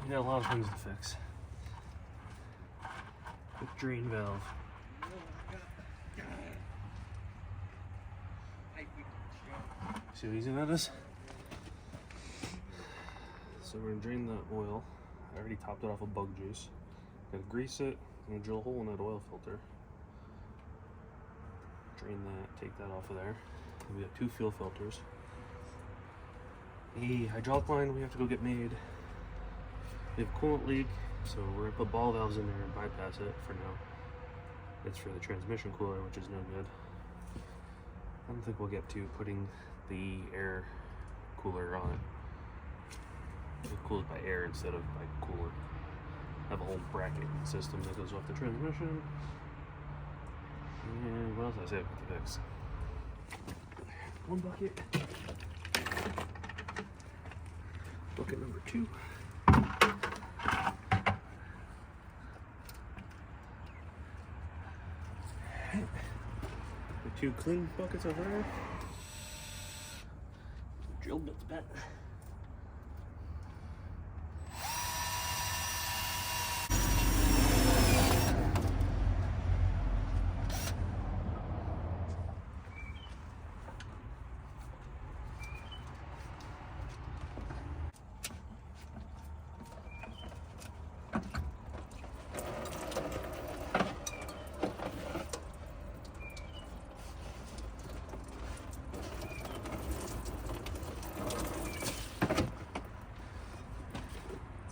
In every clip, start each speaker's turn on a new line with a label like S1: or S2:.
S1: We got a lot of things to fix. The drain valve. See how easy that is? So we're gonna drain the oil. I already topped it off with bug juice. Gotta grease it. I'm gonna drill a hole in that oil filter. Drain that, take that off of there. And we have 2 fuel filters. A hydraulic line we have to go get made. We have a coolant leak, so we're gonna put ball valves in there and bypass it for now. It's for the transmission cooler, which is no good. I don't think we'll get to putting the air cooler on it. It cools by air instead of by coolant. Have a whole bracket system that goes off the transmission. And what else did I say about the fix? 1 bucket. Bucket number 2. The 2 clean buckets over there. Drill bits bent.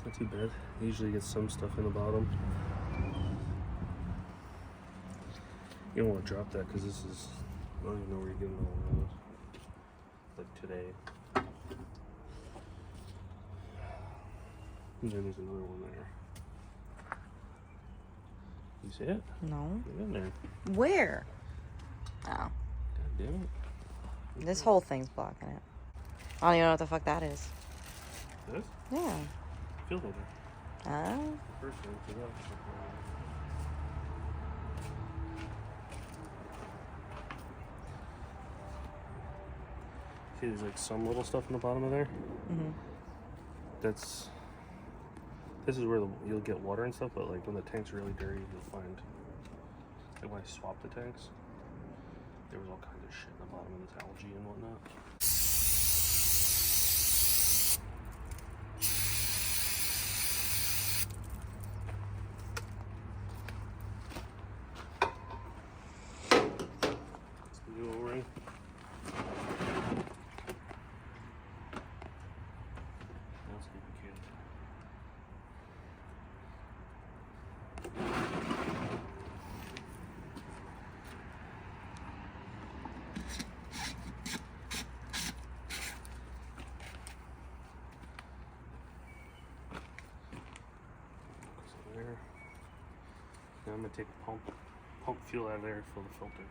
S1: Not too bad. It usually gets some stuff in the bottom. You don't want to drop that because this is, I don't even know where you're getting all of those. Like today. And then there's another one there. You see it?
S2: No.
S1: Get in there.
S2: Where? Oh.
S1: God damn it.
S2: This whole thing's blocking it. I don't even know what the fuck that is.
S1: This?
S2: Yeah.
S1: Fuel filter.
S2: Oh.
S1: The first one. So that's see, there's like some little stuff in the bottom of there.
S2: Mm-hmm.
S1: This is where you'll get water and stuff, but like when the tank's really dirty, you'll find, like when I swapped the tanks, there was all kinds of shit in the bottom of this algae and whatnot. It's the new O-ring. That's lubricated. There. Now I'm gonna take a pump fuel out of there and fill the filter.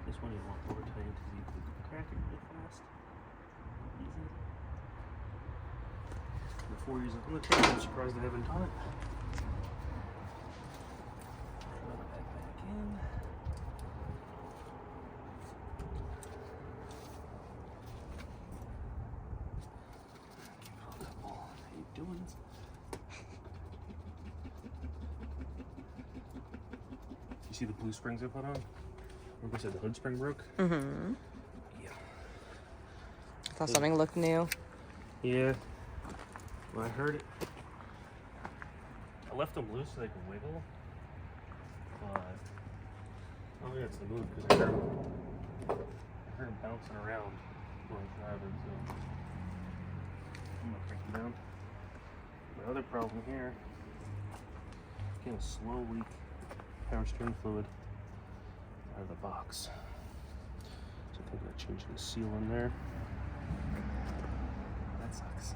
S1: This one you want more tight because you can crack it really fast. Easy. The 4 years on the tank, I'm surprised I haven't done it. Throw that back in. How you doing? You see the blue springs I put on? Remember I said the hood spring broke?
S2: Mm-hmm.
S1: Yeah.
S2: I thought something looked new.
S1: Yeah. When I heard it, I left them loose so they could wiggle. But I don't think that's the move because I heard them. I heard him bouncing around when I was driving, so I'm gonna crank him down. My other problem here, getting a slow leak power steering fluid out of the box. So I think I gotta change the seal in there. That sucks.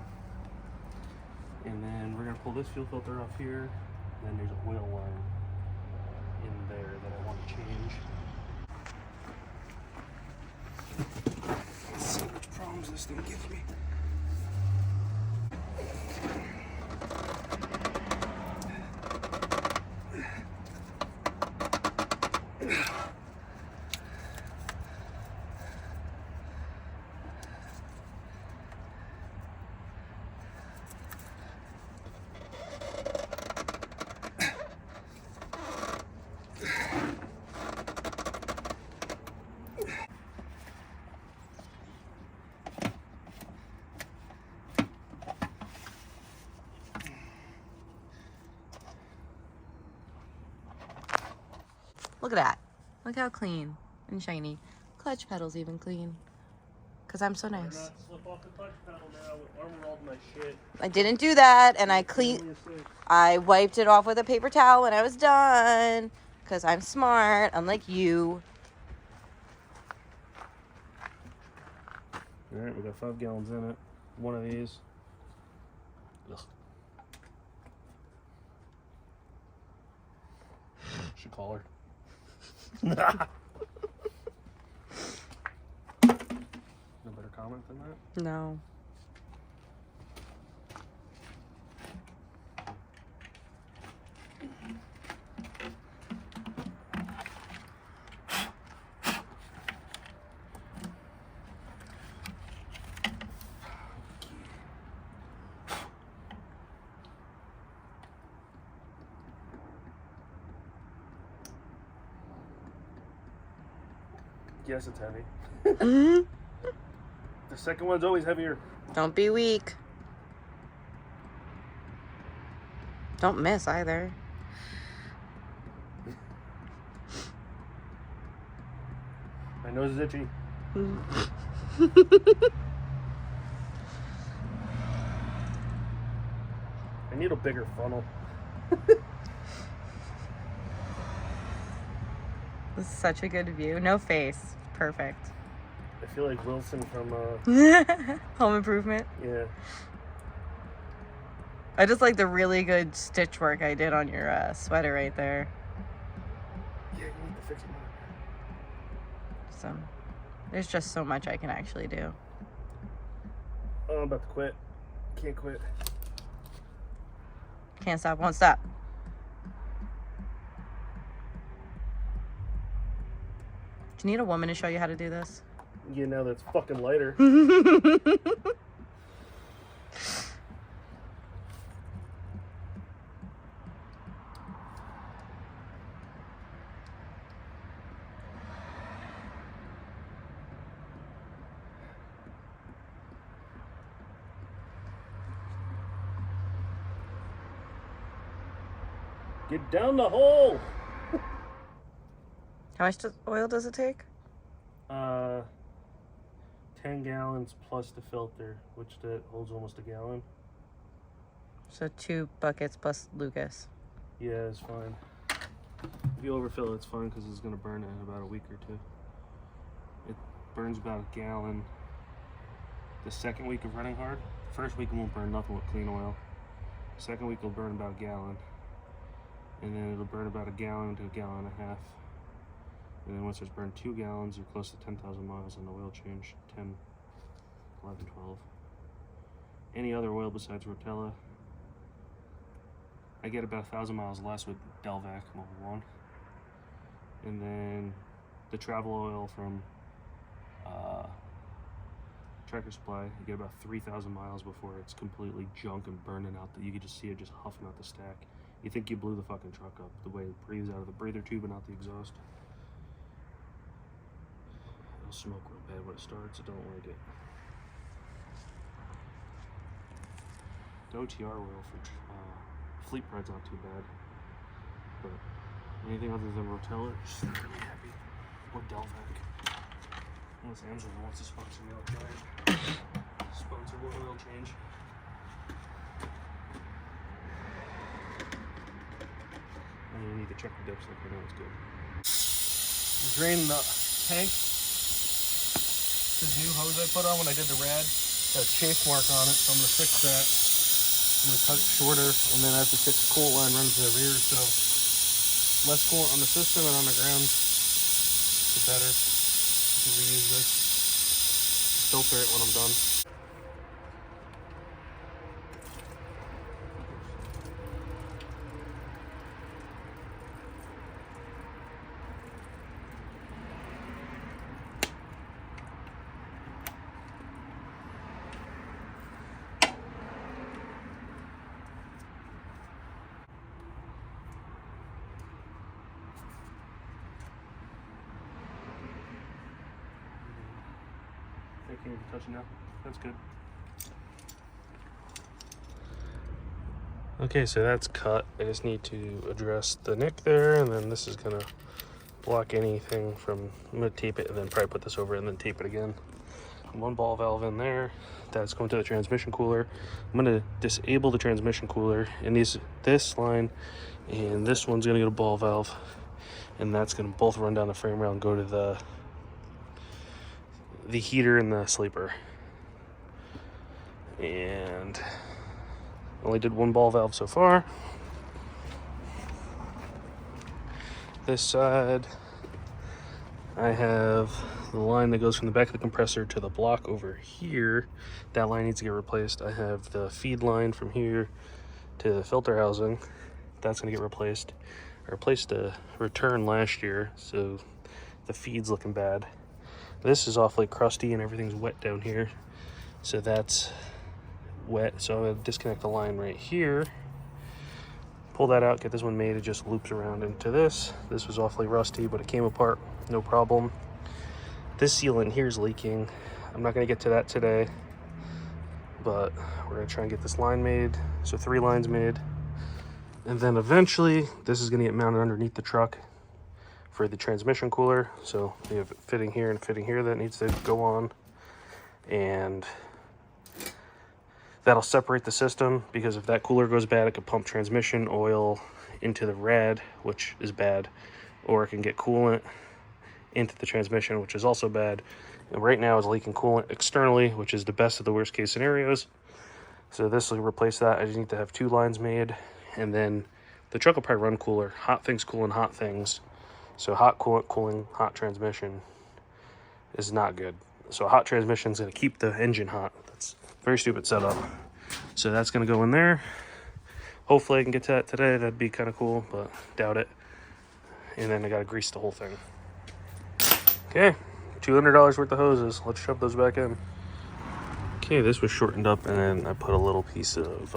S1: And then we're gonna pull this fuel filter off here. And then there's an oil line in there that I want to change. Let's see which problems this thing gives me.
S2: Look at that. Look how clean and shiny. Clutch pedal's even clean. Because I'm so nice.
S1: Not slip off the clutch pedal now with armor all my shit.
S2: I didn't do that, and I wiped it off with a paper towel when I was done. Because I'm smart, unlike you.
S1: Alright, we got 5 gallons in it. One of these. Ugh. Should call her. No better comment than that?
S2: No.
S1: Yes, it's heavy. The second one's always heavier.
S2: Don't be weak. Don't miss either.
S1: My nose is itchy. I need a bigger funnel.
S2: This is such a good view. No face. Perfect.
S1: I feel like Wilson from
S2: Home Improvement.
S1: yeah.
S2: I just like the really good stitch work I did on your sweater right there.
S1: Yeah, you need to fix it more.
S2: So there's just so much I can actually do.
S1: Oh, I'm about to quit. Can't quit.
S2: Can't stop, won't stop. Do you need a woman to show you how to do this?
S1: You know, that's fucking lighter. Get down the hole!
S2: How much oil does it take?
S1: 10 gallons plus the filter, which that holds almost a gallon.
S2: So 2 buckets plus Lucas.
S1: Yeah, it's fine. If you overfill, it's fine because it's going to burn in about a week or 2. It burns about a gallon the second week of running hard. The first week it won't burn nothing with clean oil. The second week it'll burn about a gallon. And then it'll burn about a gallon to a gallon and a half. And then once it's burned 2 gallons, you're close to 10,000 miles on the oil change. 10, 11, 12. Any other oil besides Rotella. I get about 1,000 miles less with Delvac Mobil 1. And then the travel oil from Tractor Supply, you get about 3,000 miles before it's completely junk and burning out. You can just see it just huffing out the stack. You think you blew the fucking truck up the way it breathes out of the breather tube and out the exhaust. It'll smoke real bad when it starts. I don't like it. The OTR oil for Fleet Pride's not too bad, but anything other than Rotella, just not really happy. Or Delvac. Unless Amazon wants to sponsor me, I'll try it. Sponsor one oil change. And you need to check the dips, like I know it's good. I'm draining the tank. This new hose I put on when I did the rad got a chafe mark on it, so I'm gonna fix that. I'm gonna cut it shorter, and then I have to fix the coolant line running to the rear, so less coolant on the system and on the ground, the better. You can reuse this. Filter it when I'm done. I can't even touch it now. That's good. Okay, so that's cut. I just need to address the nick there, and then this is gonna block anything from, I'm gonna tape it and then probably put this over it and then tape it again. One ball valve in there, that's going to the transmission cooler. I'm gonna disable the transmission cooler, and this line and this one's gonna get a ball valve, and that's gonna both run down the frame rail and go to the heater and the sleeper. And only did one ball valve so far. This side, I have the line that goes from the back of the compressor to the block over here. That line needs to get replaced. I have the feed line from here to the filter housing. That's gonna get replaced. I replaced the return last year, so the feed's looking bad. This is awfully crusty and everything's wet down here, so that's wet. So I'm gonna disconnect the line right here, pull that out, get this one made. It just loops around into this. This was awfully rusty, but it came apart, no problem. This sealant here is leaking. I'm not gonna get to that today, but we're gonna try and get this line made. So 3 lines made. And then eventually, this is gonna get mounted underneath the truck for the transmission cooler. So we have a fitting here and a fitting here that needs to go on, and that'll separate the system, because if that cooler goes bad, it could pump transmission oil into the rad, which is bad, or it can get coolant into the transmission, which is also bad. And right now it's leaking coolant externally, which is the best of the worst case scenarios. So this will replace that. I just need to have 2 lines made, and then the truck will probably run cooler. Hot things cooling hot things. So hot coolant cooling hot transmission is not good. So a hot transmission is going to keep the engine hot. That's a very stupid setup. So that's going to go in there. Hopefully I can get to that today. That'd be kind of cool, but doubt it. And then I got to grease the whole thing. Okay, $200 worth of hoses. Let's shove those back in. Okay, this was shortened up, and then I put a little piece of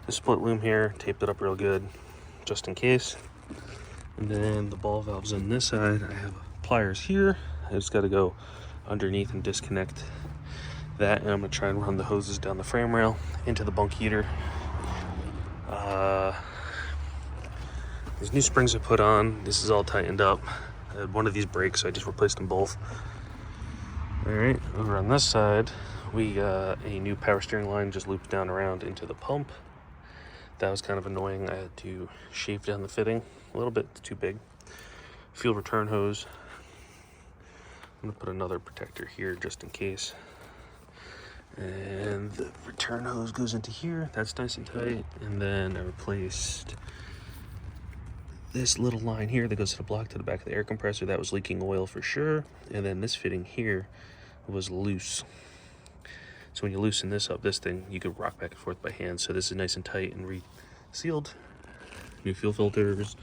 S1: the split loom here, taped it up real good, just in case. And then the ball valves on this side, I have pliers here. I just got to go underneath and disconnect that, and I'm going to try and run the hoses down the frame rail into the bunk heater. These new springs I put on, this is all tightened up. I had one of these breaks, so I just replaced them both. Alright, over on this side, we got a new power steering line just looped down around into the pump. That was kind of annoying. I had to shave down the fitting a little bit too big. Fuel return hose. I'm gonna put another protector here just in case. And the return hose goes into here. That's nice and tight. And then I replaced this little line here that goes to the block to the back of the air compressor. That was leaking oil for sure. And then this fitting here was loose. So when you loosen this up, this thing, you could rock back and forth by hand. So this is nice and tight and re-sealed. New fuel filters.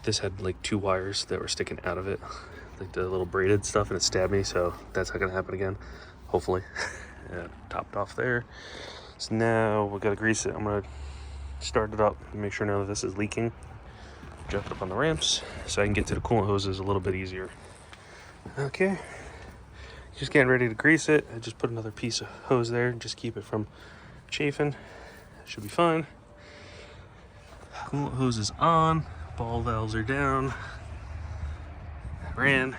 S1: This had like 2 wires that were sticking out of it, like the little braided stuff, and it stabbed me, so that's not gonna happen again, hopefully. Yeah, topped off there. So now we gotta grease it. I'm gonna start it up and make sure none of this is leaking. Jump it up on the ramps so I can get to the coolant hoses a little bit easier. Okay, just getting ready to grease it. I just put another piece of hose there and just keep it from chafing. Should be fine. Coolant hose is on, ball valves are down. ran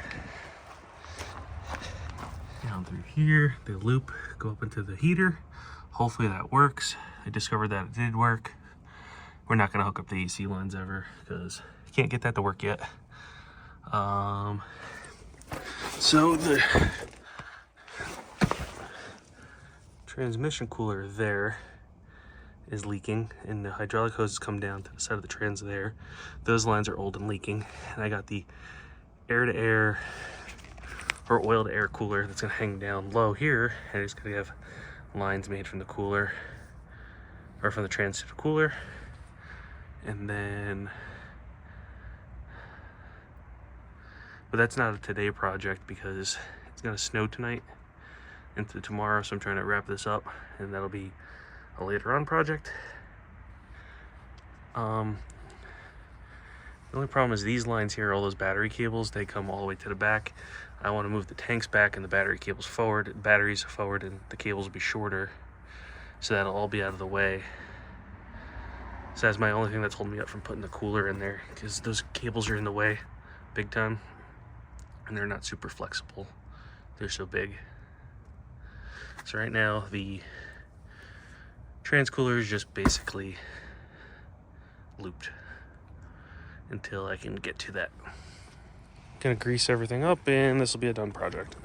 S1: down through here, the loop, go up into the heater. Hopefully that works. I discovered that it did work. We're not gonna hook up the AC lines ever because I can't get that to work yet. So the transmission cooler there is leaking, and the hydraulic hoses come down to the side of the trans there. Those lines are old and leaking, and I got the air-to-air or oil-to-air cooler that's gonna hang down low here, and it's gonna have lines made from the cooler, or from the trans to the cooler, and then, but that's not a today project because it's gonna snow tonight into tomorrow, so I'm trying to wrap this up, and that'll be a later on project. The only problem is these lines here, all those battery cables, they come all the way to the back. I want to move the tanks back and the batteries forward, and the cables will be shorter, so that'll all be out of the way. So that's my only thing that's holding me up from putting the cooler in there, because those cables are in the way big time, and they're not super flexible. They're so big. So right now the trans cooler is just basically looped until I can get to that. Gonna grease everything up, and this will be a done project.